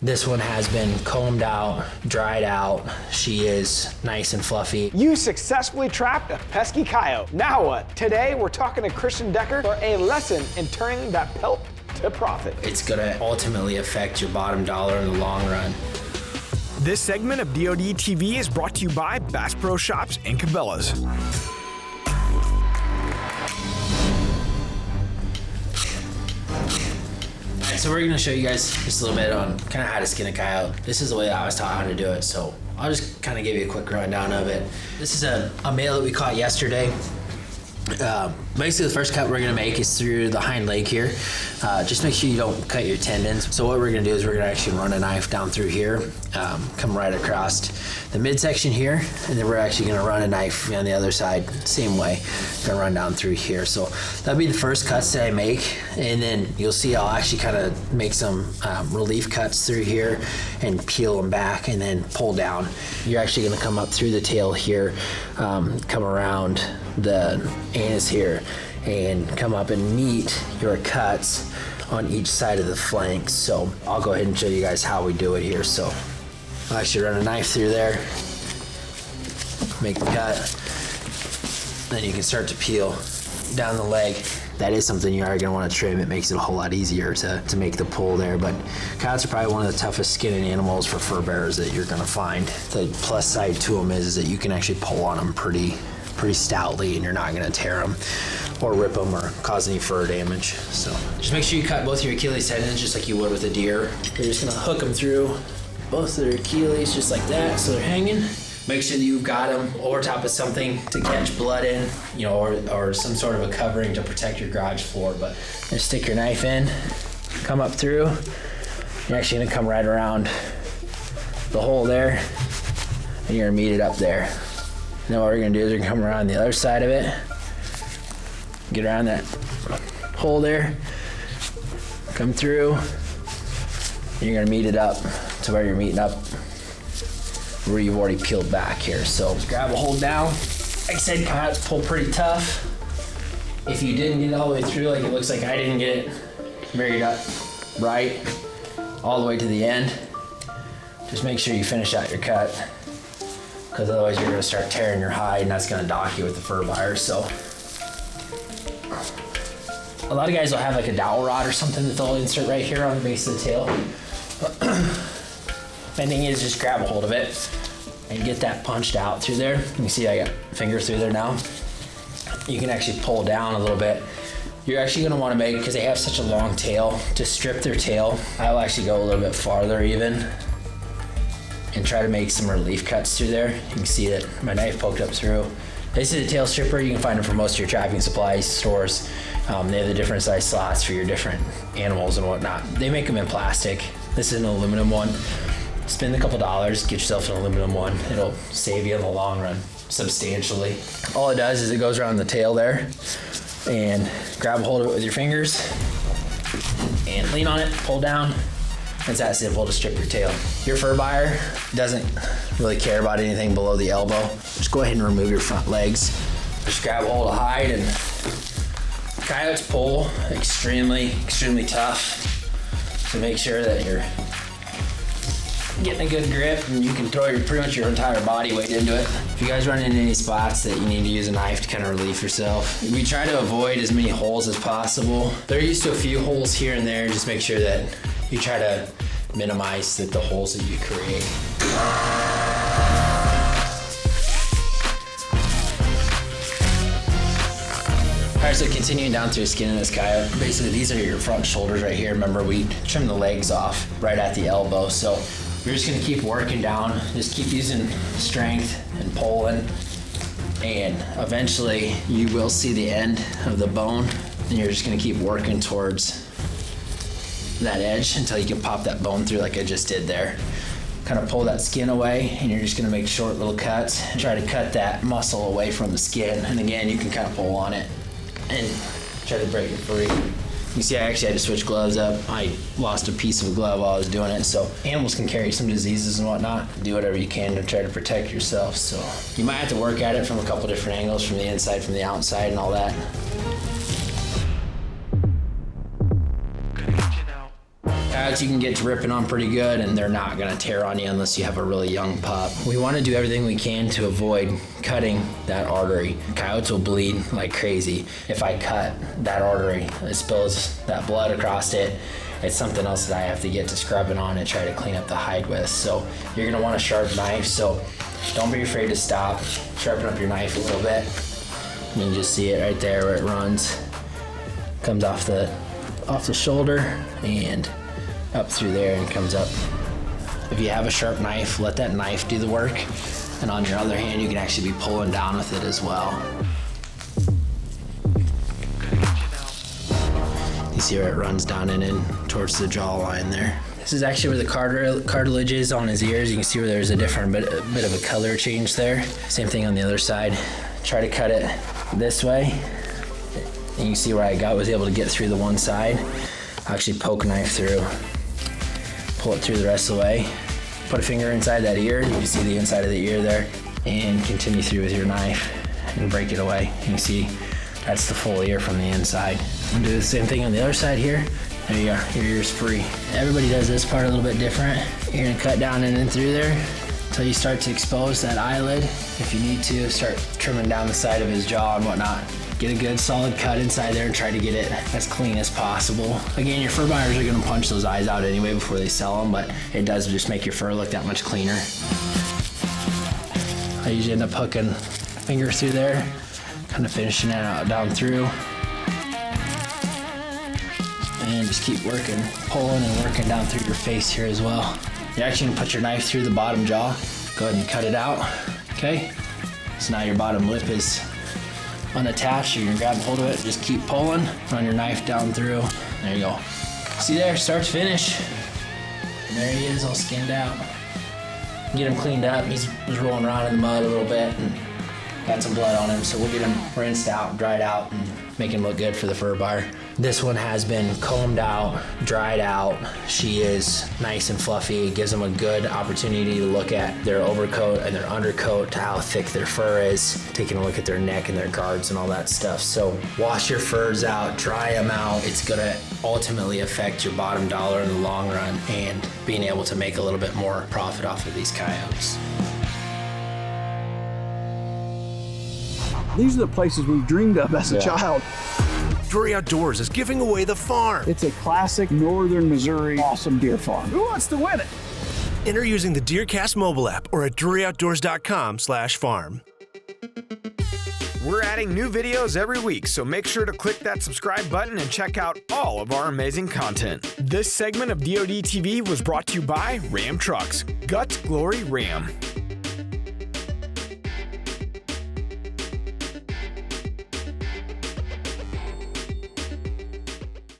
This one has been combed out, dried out. She is nice and fluffy. You successfully trapped a pesky coyote. Now what? Today we're talking to Christian Decker for a lesson in turning that pelt to profit. It's gonna ultimately affect your bottom dollar in the long run. This segment of DoD TV is brought to you by Bass Pro Shops and Cabela's. So we're gonna show you guys just a little bit on kind of how to skin a coyote. This is the way I was taught how to do it, so I'll just kind of give you a quick rundown of it. This is a male that we caught yesterday. Basically the first cut we're gonna make is through the hind leg here. Just make sure you don't cut your tendons. So what we're gonna do is we're gonna actually run a knife down through here, come right across the midsection here, and then we're actually gonna run a knife on the other side, same way. Gonna run down through here. So that'll be the first cuts that I make, and then you'll see I'll actually kind of make some relief cuts through here and peel them back and then pull down. You're actually gonna come up through the tail here, come around the anus here, and come up and meet your cuts on each side of the flanks. So I'll go ahead and show you guys how we do it here. So I'll actually run a knife through there, make the cut, then you can start to peel down the leg. That is something you are going to want to trim. It makes it a whole lot easier to make the pull there. But coyotes are probably one of the toughest skinning animals for fur bearers that you're going to find. The plus side to them is that you can actually pull on them pretty stoutly, and you're not going to tear them or rip them or cause any fur damage. So just make sure you cut both your Achilles tendons just like you would with a deer. You're just going to hook them through both of their Achilles just like that, so they're hanging. Make sure that you've got them over top of something to catch blood in, you know, or some sort of a covering to protect your garage floor. But just stick your knife in, come up through. You're actually going to come right around the hole there, and you're going to meet it up there. Now what we're gonna do is we're gonna come around the other side of it, get around that hole there, come through, and you're gonna meet it up to where you're meeting up where you've already peeled back here. So just grab a hold down. Like I said, coyotes pull pretty tough. If you didn't get it all the way through, like it looks like I didn't get it married up right all the way to the end, just make sure you finish out your cut, because otherwise you're going to start tearing your hide, and that's going to dock you with the fur buyer. So a lot of guys will have like a dowel rod or something that they'll insert right here on the base of the tail. Main thing is just grab a hold of it and get that punched out through there. You can see I got fingers through there now. You can actually pull down a little bit. You're actually going to want to make, because they have such a long tail, to strip their tail. I'll actually go a little bit farther even and try to make some relief cuts through there. You can see that my knife poked up through. This is a tail stripper. You can find them from most of your trapping supply stores. They have the different size slots for your different animals and whatnot. They make them in plastic. This is an aluminum one. Spend a couple dollars, get yourself an aluminum one. It'll save you in the long run substantially. All it does is it goes around the tail there, and grab a hold of it with your fingers and lean on it, pull down. It's that simple to strip your tail. Your fur buyer doesn't really care about anything below the elbow. Just go ahead and remove your front legs. Just grab a hold of hide, and coyotes pull extremely tough. So make sure that you're getting a good grip, and you can throw pretty much your entire body weight into it. If you guys run into any spots that you need to use a knife to kind of relieve yourself, we try to avoid as many holes as possible. They're used to a few holes here and there. Just make sure that you try to minimize the holes that you create. Alright, so continuing down through the skin of this coyote, basically these are your front shoulders right here. Remember, we trimmed the legs off right at the elbow, so you're just gonna keep working down, just keep using strength and pulling, and eventually you will see the end of the bone, and you're just gonna keep working towards that edge until you can pop that bone through like I just did there. Kind of pull that skin away, and you're just gonna make short little cuts and try to cut that muscle away from the skin. And again, you can kind of pull on it and try to break it free. You see, I actually had to switch gloves up. I lost a piece of a glove while I was doing it. So animals can carry some diseases and whatnot. Do whatever you can to try to protect yourself. So you might have to work at it from a couple different angles, from the inside, from the outside, and all that. coyotes you can get to ripping on pretty good, and they're not gonna tear on you unless you have a really young pup. We wanna do everything we can to avoid cutting that artery. Coyotes will bleed like crazy. If I cut that artery, it spills that blood across it. It's something else that I have to get to scrubbing on and try to clean up the hide with. So you're gonna want a sharp knife, so don't be afraid to stop, sharpen up your knife a little bit. You can just see it right there where it runs. Comes off the shoulder and up through there and comes up. If you have a sharp knife, let that knife do the work. And on your other hand, you can actually be pulling down with it as well. You see where it runs down and in towards the jawline there. This is actually where the cartilage is on his ears. You can see where there's a different bit of a color change there. Same thing on the other side. Try to cut it this way. And you see where I was able to get through the one side. Actually poke a knife through, pull it through the rest of the way. Put a finger inside that ear. You can see the inside of the ear there, and continue through with your knife and break it away. You can see that's the full ear from the inside. And do the same thing on the other side here. There you are, your ear's free. Everybody does this part a little bit different. You're gonna cut down in and through there until you start to expose that eyelid. If you need to, start trimming down the side of his jaw and whatnot. Get a good solid cut inside there and try to get it as clean as possible. Again, your fur buyers are gonna punch those eyes out anyway before they sell them, but it does just make your fur look that much cleaner. I usually end up hooking a finger through there, kind of finishing it out down through. And just keep working, pulling and working down through your face here as well. You're actually gonna put your knife through the bottom jaw. Go ahead and cut it out, okay? So now your bottom lip is unattached. You're gonna grab hold of it, just keep pulling, run your knife down through. There you go. See there, start to finish. And there he is, all skinned out. Get him cleaned up. He was rolling around in the mud a little bit and got some blood on him, so we'll get him rinsed out, dried out, and make him look good for the fur buyer. This one has been combed out, dried out. She is nice and fluffy. It gives them a good opportunity to look at their overcoat and their undercoat, to how thick their fur is, taking a look at their neck and their guards and all that stuff. So wash your furs out, dry them out. It's gonna ultimately affect your bottom dollar in the long run and being able to make a little bit more profit off of these coyotes. These are the places we've dreamed of as a child. Drury Outdoors is giving away the farm. It's a classic northern Missouri awesome deer farm. Who wants to win it? Enter using the DeerCast mobile app or at druryoutdoors.com/farm. We're adding new videos every week, so make sure to click that subscribe button and check out all of our amazing content. This segment of DoD TV was brought to you by Ram Trucks. Gut Glory Ram.